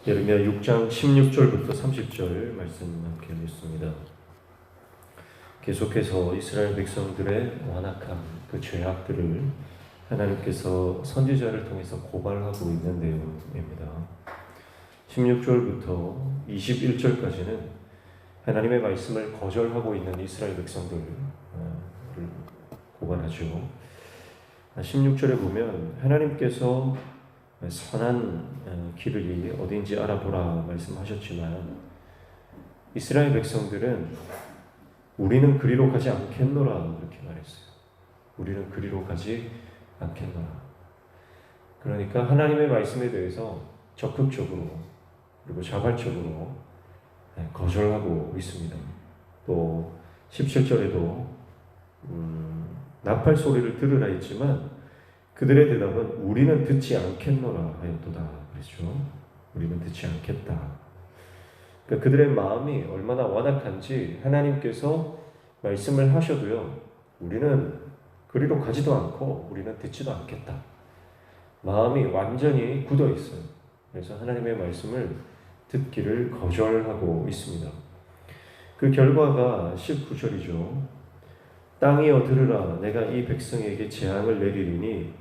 예레미야 6장 16절부터 30절 말씀 함께 읽습니다. 계속해서 이스라엘 백성들의 완악함, 그 죄악들을 하나님께서 선지자를 통해서 고발하고 있는 내용입니다. 16절부터 21절까지는 하나님의 말씀을 거절하고 있는 이스라엘 백성들을 고발하죠. 16절에 보면 하나님께서 선한 길이 어딘지 알아보라 말씀하셨지만 이스라엘 백성들은 우리는 그리로 가지 않겠노라 그렇게 말했어요. 우리는 그리로 가지 않겠노라. 그러니까 하나님의 말씀에 대해서 적극적으로 그리고 자발적으로 거절하고 있습니다. 또 17절에도 나팔 소리를 들으라 했지만 그들의 대답은 우리는 듣지 않겠노라 하였도다 그랬죠. 우리는 듣지 않겠다. 그러니까 그들의 마음이 얼마나 완악한지 하나님께서 말씀을 하셔도요, 우리는 그리로 가지도 않고 우리는 듣지도 않겠다. 마음이 완전히 굳어 있어요. 그래서 하나님의 말씀을 듣기를 거절하고 있습니다. 그 결과가 19절이죠. 땅이여 들으라, 내가 이 백성에게 재앙을 내리리니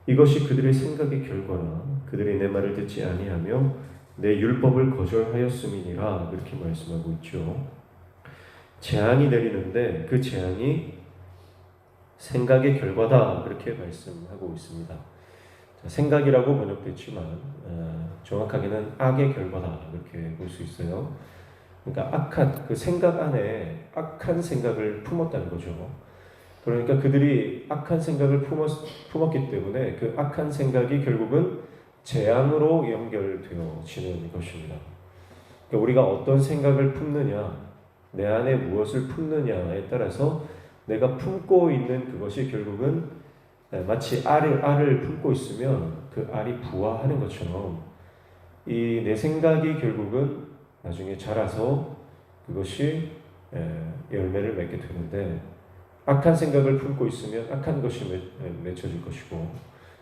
이것이 그들의 생각의 결과라. 그들이 내 말을 듣지 아니하며 내 율법을 거절하였음이니라. 그렇게 말씀하고 있죠. 재앙이 내리는데 그 재앙이 생각의 결과다. 그렇게 말씀하고 있습니다. 생각이라고 번역됐지만 정확하게는 악의 결과다. 그렇게 볼 수 있어요. 그러니까 악한, 그 생각 안에 악한 생각을 품었다는 거죠. 그러니까 그들이 악한 생각을 품었기 때문에 그 악한 생각이 결국은 재앙으로 연결되어지는 것입니다. 그러니까 우리가 어떤 생각을 품느냐, 내 안에 무엇을 품느냐에 따라서 내가 품고 있는 그것이 결국은 마치 알을 품고 있으면 그 알이 부화하는 것처럼 이 내 생각이 결국은 나중에 자라서 그것이 열매를 맺게 되는데 악한 생각을 품고 있으면 악한 것이 맺혀질 것이고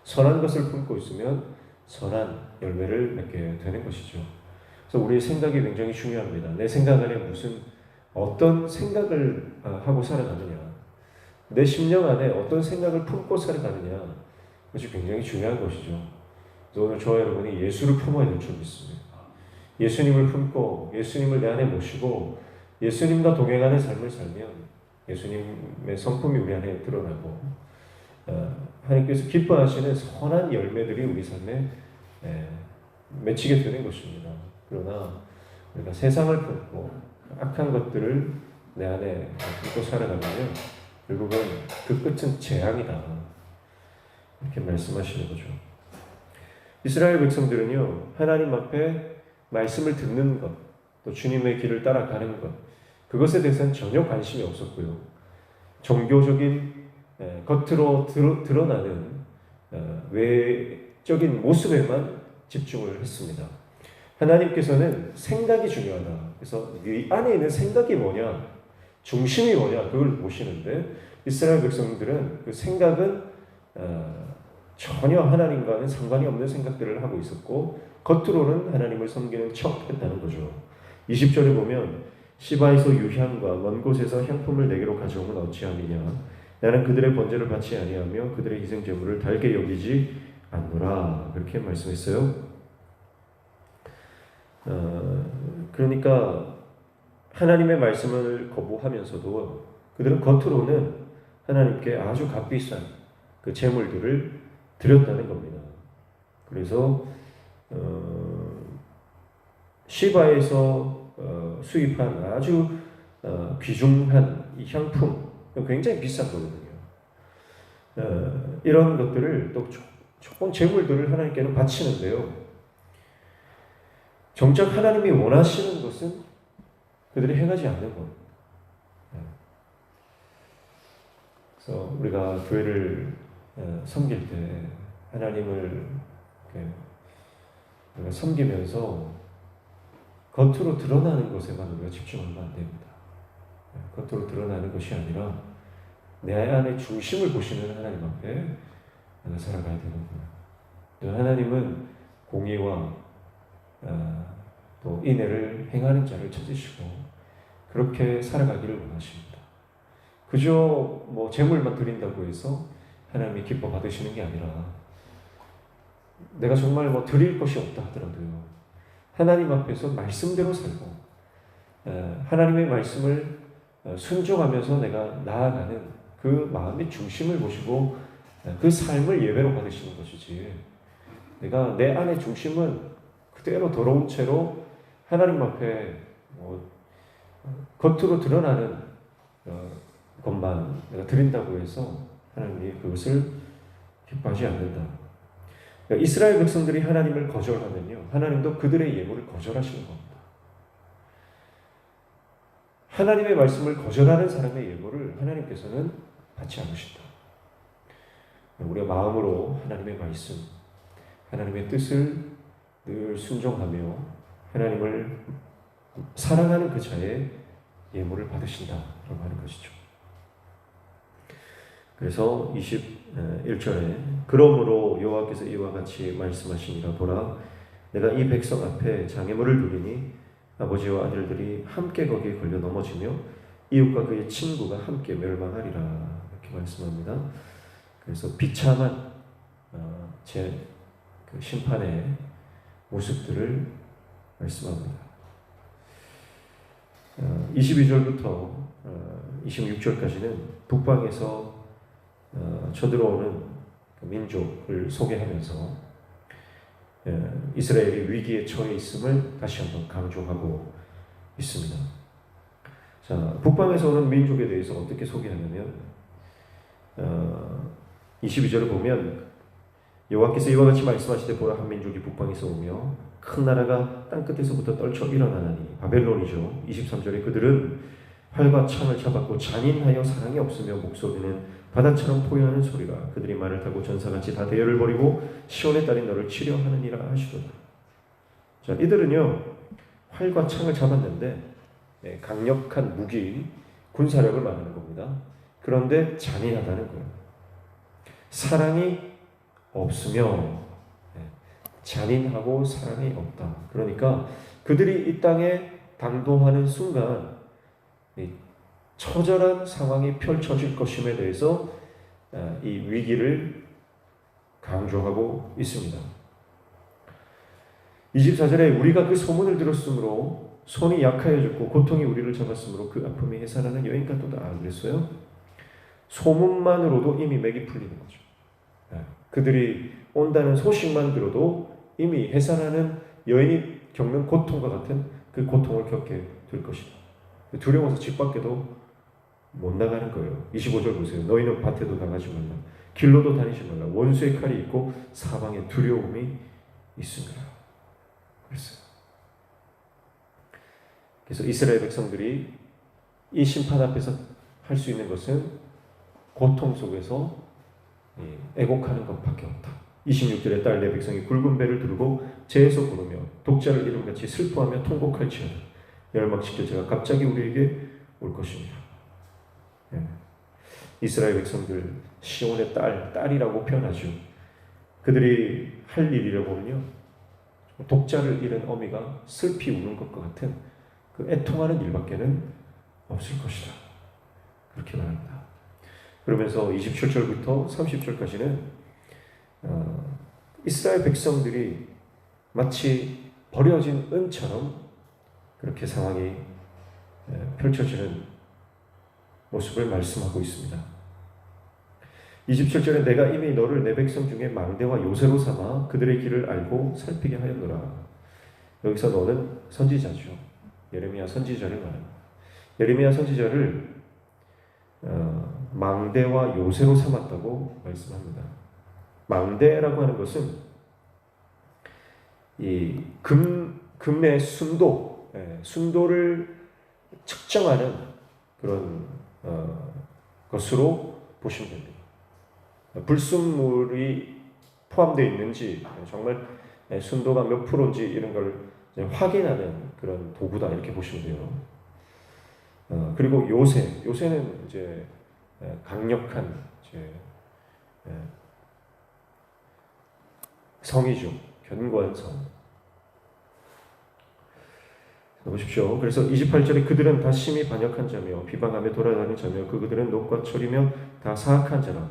선한 것을 품고 있으면 선한 열매를 맺게 되는 것이죠. 그래서 우리의 생각이 굉장히 중요합니다. 내 생각 안에 어떤 생각을 하고 살아가느냐, 내 심령 안에 어떤 생각을 품고 살아가느냐, 그것이 굉장히 중요한 것이죠. 그래서 오늘 저와 여러분이 예수를 품어야 될 줄 믿습니다. 예수님을 품고 예수님을 내 안에 모시고 예수님과 동행하는 삶을 살면 예수님의 성품이 우리 안에 드러나고 하나님께서 기뻐하시는 선한 열매들이 우리 삶에 맺히게 되는 것입니다. 그러나 우리가 세상을 품고 악한 것들을 내 안에 품고 살아가면 결국은 그 끝은 재앙이다. 이렇게 말씀하시는 거죠. 이스라엘 백성들은요, 하나님 앞에 말씀을 듣는 것, 또 주님의 길을 따라가는 것, 그것에 대해서는 전혀 관심이 없었고요. 종교적인 겉으로 드러나는 외적인 모습에만 집중을 했습니다. 하나님께서는 생각이 중요하다. 그래서 네 안에 있는 생각이 뭐냐, 중심이 뭐냐, 그걸 보시는데 이스라엘 백성들은 그 생각은 전혀 하나님과는 상관이 없는 생각들을 하고 있었고 겉으로는 하나님을 섬기는 척 했다는 거죠. 20절에 보면 시바에서 유향과 먼 곳에서 향품을 내게로 가져오면 어찌함이냐, 나는 그들의 번제를 받지 아니하며 그들의 희생 제물을 달게 여기지 않노라. 그렇게 말씀했어요. 그러니까 하나님의 말씀을 거부하면서도 그들은 겉으로는 하나님께 아주 값비싼 그 제물들을 드렸다는 겁니다. 그래서 시바에서 수입한 아주 귀중한 이 향품, 굉장히 비싼 거거든요. 이런 것들을 또 조금 제물들을 하나님께는 바치는데요. 정작 하나님이 원하시는 것은 그들이 행하지 않는 것. 그래서 우리가 교회를 섬길 때 하나님을 섬기면서 겉으로 드러나는 것에만 우리가 집중하면 안 됩니다. 겉으로 드러나는 것이 아니라 내 안의 중심을 보시는 하나님 앞에 살아가야 되는구나. 하나님은 공의와 또 인애를 행하는 자를 찾으시고 그렇게 살아가기를 원하십니다. 그저 뭐 재물만 드린다고 해서 하나님이 기뻐 받으시는 게 아니라 내가 정말 뭐 드릴 것이 없다 하더라도요, 하나님 앞에서 말씀대로 살고 하나님의 말씀을 순종하면서 내가 나아가는 그 마음의 중심을 보시고 그 삶을 예배로 받으시는 것이지, 내가 내 안의 중심은 그대로 더러운 채로 하나님 앞에 뭐 겉으로 드러나는 것만 내가 드린다고 해서 하나님이 그것을 기뻐하지 않는다. 그러니까 이스라엘 백성들이 하나님을 거절하면요, 하나님도 그들의 예물을 거절하시는 겁니다. 하나님의 말씀을 거절하는 사람의 예물을 하나님께서는 받지 않으신다. 우리가 마음으로 하나님의 말씀, 하나님의 뜻을 늘 순종하며 하나님을 사랑하는 그 자의 예물을 받으신다라고 하는 것이죠. 그래서 21절에 그러므로 여호와께서 이와 같이 말씀하시니라. 보라, 내가 이 백성 앞에 장애물을 두리니 아버지와 아들들이 함께 거기에 걸려 넘어지며 이웃과 그의 친구가 함께 멸망하리라. 이렇게 말씀합니다. 그래서 비참한 그 심판의 모습들을 말씀합니다. 22절부터 26절까지는 북방에서 쳐들어오는 민족을 소개하면서 이스라엘이 위기에 처해 있음을 다시 한번 강조하고 있습니다. 자, 북방에서 오는 민족에 대해서 어떻게 소개하냐면 22절을 보면 여호와께서 이와 같이 말씀하시되 보라, 한 민족이 북방에서 오며 큰 나라가 땅끝에서부터 떨쳐 일어나나니 바벨론이죠. 23절에 그들은 활과 창을 잡았고 잔인하여 사랑이 없으며 목소리는 바다처럼 포효하는 소리라. 그들이 말을 타고 전사같이 다 대열을 벌이고 시온의 딸인 너를 치려 하느니라 하시도다. 자, 이들은요 활과 창을 잡았는데 강력한 무기, 군사력을 말하는 겁니다. 그런데 잔인하다는 거예요. 사랑이 없으며 잔인하고 사랑이 없다. 그러니까 그들이 이 땅에 당도하는 순간 이 처절한 상황이 펼쳐질 것임에 대해서 이 위기를 강조하고 있습니다. 24절에 우리가 그 소문을 들었으므로 손이 약하여졌고 고통이 우리를 잡았으므로 그 아픔이 해산하는 여인 같도다. 그랬어요. 소문만으로도 이미 맥이 풀리는 거죠. 그들이 온다는 소식만 들어도 이미 해산하는 여인이 겪는 고통과 같은 그 고통을 겪게 될 것이다. 두려워서 집 밖에도 못 나가는 거예요. 25절 보세요. 너희는 밭에도 나가지 말라. 길로도 다니지 말라. 원수의 칼이 있고 사방에 두려움이 있습니다. 그래서 이스라엘 백성들이 이 심판 앞에서 할 수 있는 것은 고통 속에서 애곡하는 것밖에 없다. 26절에 딸 내 백성이 굵은 배를 두르고 재에서 부르며 독자를 이름같이 슬퍼하며 통곡할지어다. 멸망시켜 제가 갑자기 우리에게 올 것입니다. 이스라엘 백성들 시온의 딸이라고 표현하죠. 그들이 할 일이라고 보면요, 독자를 잃은 어미가 슬피 우는 것과 같은 그 애통하는 일밖에는 없을 것이다. 그렇게 말합니다. 그러면서 27절부터 30절까지는 이스라엘 백성들이 마치 버려진 은처럼 그렇게 상황이 펼쳐지는 모습을 말씀하고 있습니다. 27절에 내가 이미 너를 내 백성 중에 망대와 요새로 삼아 그들의 길을 알고 살피게 하였노라. 여기서 너는 선지자죠. 예레미야 선지자를 말합니다. 예레미야 선지자를 망대와 요새로 삼았다고 말씀합니다. 망대라고 하는 것은 이 금의 순도를 측정하는 그런 것으로 보시면 됩니다. 불순물이 포함되어 있는지, 정말 순도가 몇 프로인지 이런 걸 확인하는 그런 도구다, 이렇게 보시면 돼요. 그리고 요새는 이제 강력한 성이죠. 견고한 성. 보십시오. 그래서 28절에 그들은 다 심히 반역한 자며 비방하며 돌아다니는 자며 그들은 녹과 철이며 다 사악한 자라.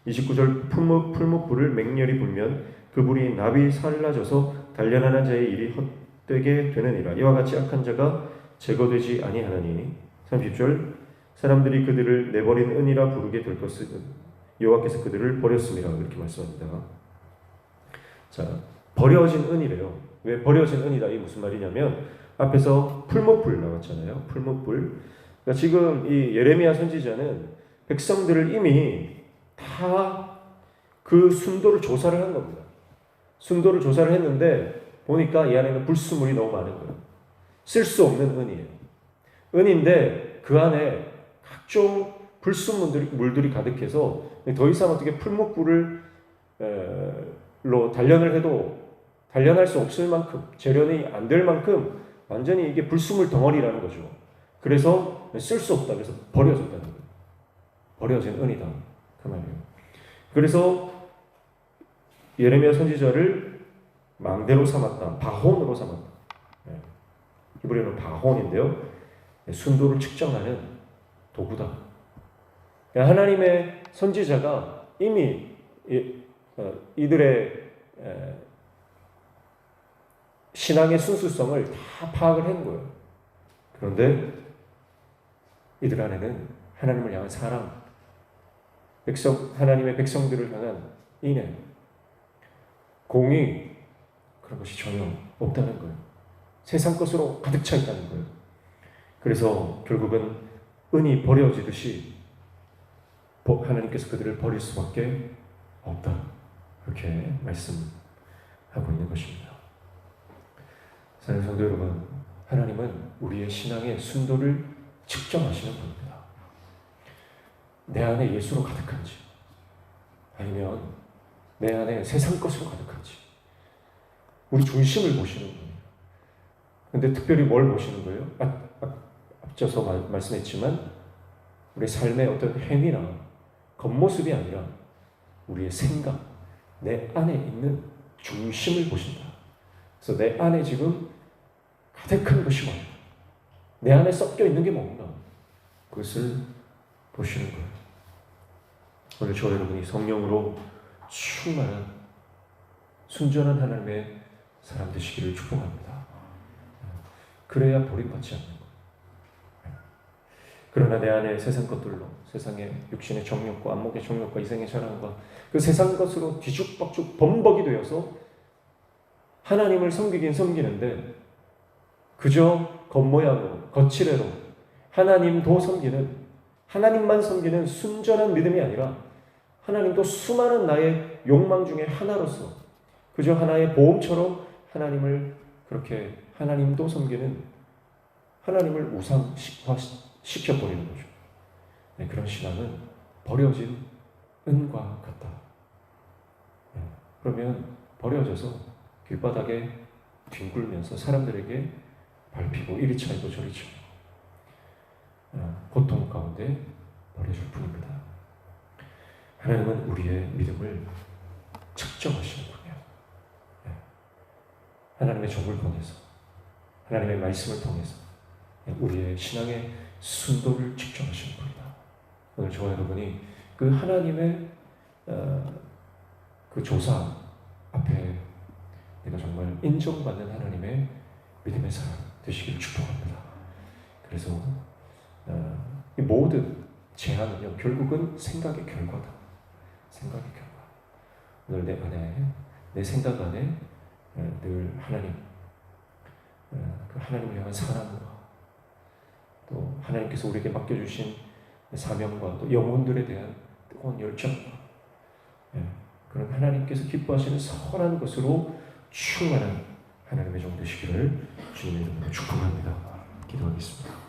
29절 풀무불을 맹렬히 불면 그 불이 나비 살라져서 단련하는 자의 일이 헛되게 되느니라. 이와 같이 악한 자가 제거되지 아니하나니. 30절 사람들이 그들을 내버린 은이라 부르게 될 것은 여호와께서 그들을 버렸음이라 이렇게 말씀합니다. 자, 버려진 은이래요. 왜 버려진 은이다? 이 무슨 말이냐면 앞에서 풀무불 나왔잖아요. 풀무불. 그러니까 지금 이 예레미야 선지자는 백성들을 이미 다 그 순도를 조사를 한 겁니다. 순도를 조사를 했는데 보니까 이 안에는 불순물이 너무 많은 거예요. 쓸 수 없는 은이에요. 은인데 그 안에 각종 불순물들이 가득해서 더 이상 어떻게 풀무불로 단련을 해도 단련할 수 없을 만큼 재련이 안 될 만큼 완전히 이게 불순물 덩어리라는 거죠. 그래서 쓸 수 없다. 그래서 버려졌다는 거예요. 버려진 은이다. 그 말이에요. 그래서 예레미야 선지자를 망대로 삼았다. 바혼으로 삼았다. 히브리어는 바혼인데요. 순도를 측정하는 도구다. 하나님의 선지자가 이미 이들의 신앙의 순수성을 다 파악을 한 거예요. 그런데 이들 안에는 하나님을 향한 사랑, 하나님의 백성들을 향한 인애, 공의, 그런 것이 전혀 없다는 거예요. 세상 것으로 가득 차 있다는 거예요. 그래서 결국은 은이 버려지듯이 하나님께서 그들을 버릴 수밖에 없다. 그렇게 말씀하고 있는 것입니다. 사랑하는 성도 여러분, 하나님은 우리의 신앙의 순도를 측정하시는 분입니다. 내 안에 예수로 가득한지 아니면 내 안에 세상 것으로 가득한지 우리 중심을 보시는 분이에요. 그런데 특별히 뭘 보시는 거예요? 앞서서 말씀했지만 우리 삶의 어떤 행위나 겉모습이 아니라 우리의 생각, 내 안에 있는 중심을 보신다. 그래서 내 안에 지금 가득한 것이 뭐냐? 내 안에 섞여 있는 게 뭔가? 그것을 보시는 거예요. 오늘 저와 여러분이 성령으로 충만한 순전한 하나님의 사람 되시기를 축복합니다. 그래야 버림받지 않는 거예요. 그러나 내 안에 세상 것들로, 세상의 육신의 정욕과 안목의 정욕과 이생의 자랑과 그 세상 것으로 뒤죽박죽 범벅이 되어서 하나님을 섬기긴 섬기는데 그저 겉모양으로, 거칠애로 하나님도 섬기는, 하나님만 섬기는 순전한 믿음이 아니라 하나님도 수많은 나의 욕망 중에 하나로서 그저 하나의 보험처럼 하나님을 그렇게 하나님도 섬기는, 하나님을 우상시켜버리는 거죠. 네, 그런 신앙은 버려진 은과 같다. 네, 그러면 버려져서 길바닥에 뒹굴면서 사람들에게 밟히고 이리 차이고 저리 차이고 고통 가운데 버려질 뿐입니다. 하나님은 우리의 믿음을 측정하시는 분이에요. 네. 하나님의 종을 통해서, 하나님의 말씀을 통해서 우리의 신앙의 순도를 측정하시는 분이다. 오늘 저와 여러분이 그 하나님의 그 조사 앞에 내가 정말 인정받는 하나님의 믿음의 사람 되시기를 축복합니다. 그래서 이 모든 제한은요 결국은 생각의 결과다. 생각의 결과. 오늘 내 안에, 내 생각 안에 늘 하나님, 그 하나님을 향한 사랑과 또 하나님께서 우리에게 맡겨주신 사명과 또 영혼들에 대한 뜨거운 열정과 그런 하나님께서 기뻐하시는 선한 것으로 충만한 하나님의 종 되시기를 주님의 이름으로 축복합니다. 기도하겠습니다.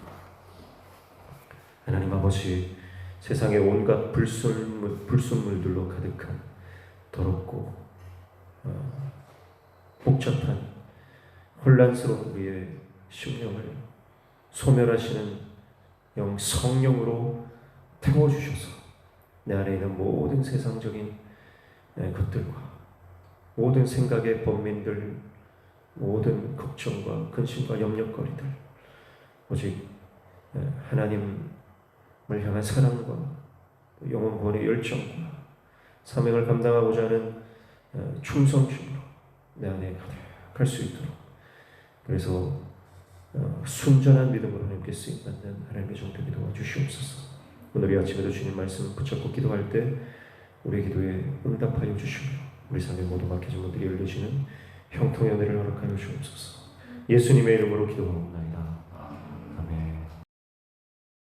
하나님 아버지, 세상의 온갖 불순물들로 가득한 더럽고 복잡한 혼란스러운 우리의 심령을 소멸하시는 성령으로 태워주셔서 내 안에 있는 모든 세상적인 것들과 모든 생각의 번민들, 모든 걱정과 근심과 염려거리들 오직 하나님을 향한 사랑과 영혼 구원의 열정과 사명을 감당하고자 하는 충성심으로 내 안에 가득할 수 있도록, 그래서 순전한 믿음으로 하나님께 쓰임받는 하나님의 종되게 도와주시옵소서. 오늘 이 아침에도 주님 말씀 붙잡고 기도할 때 우리의 기도에 응답하여 주시며 우리 삶의 모든 막혀진 문들이 열려지는 형통의 은혜를 허락하여 주옵소서. 예수님의 이름으로 기도하옵나이다.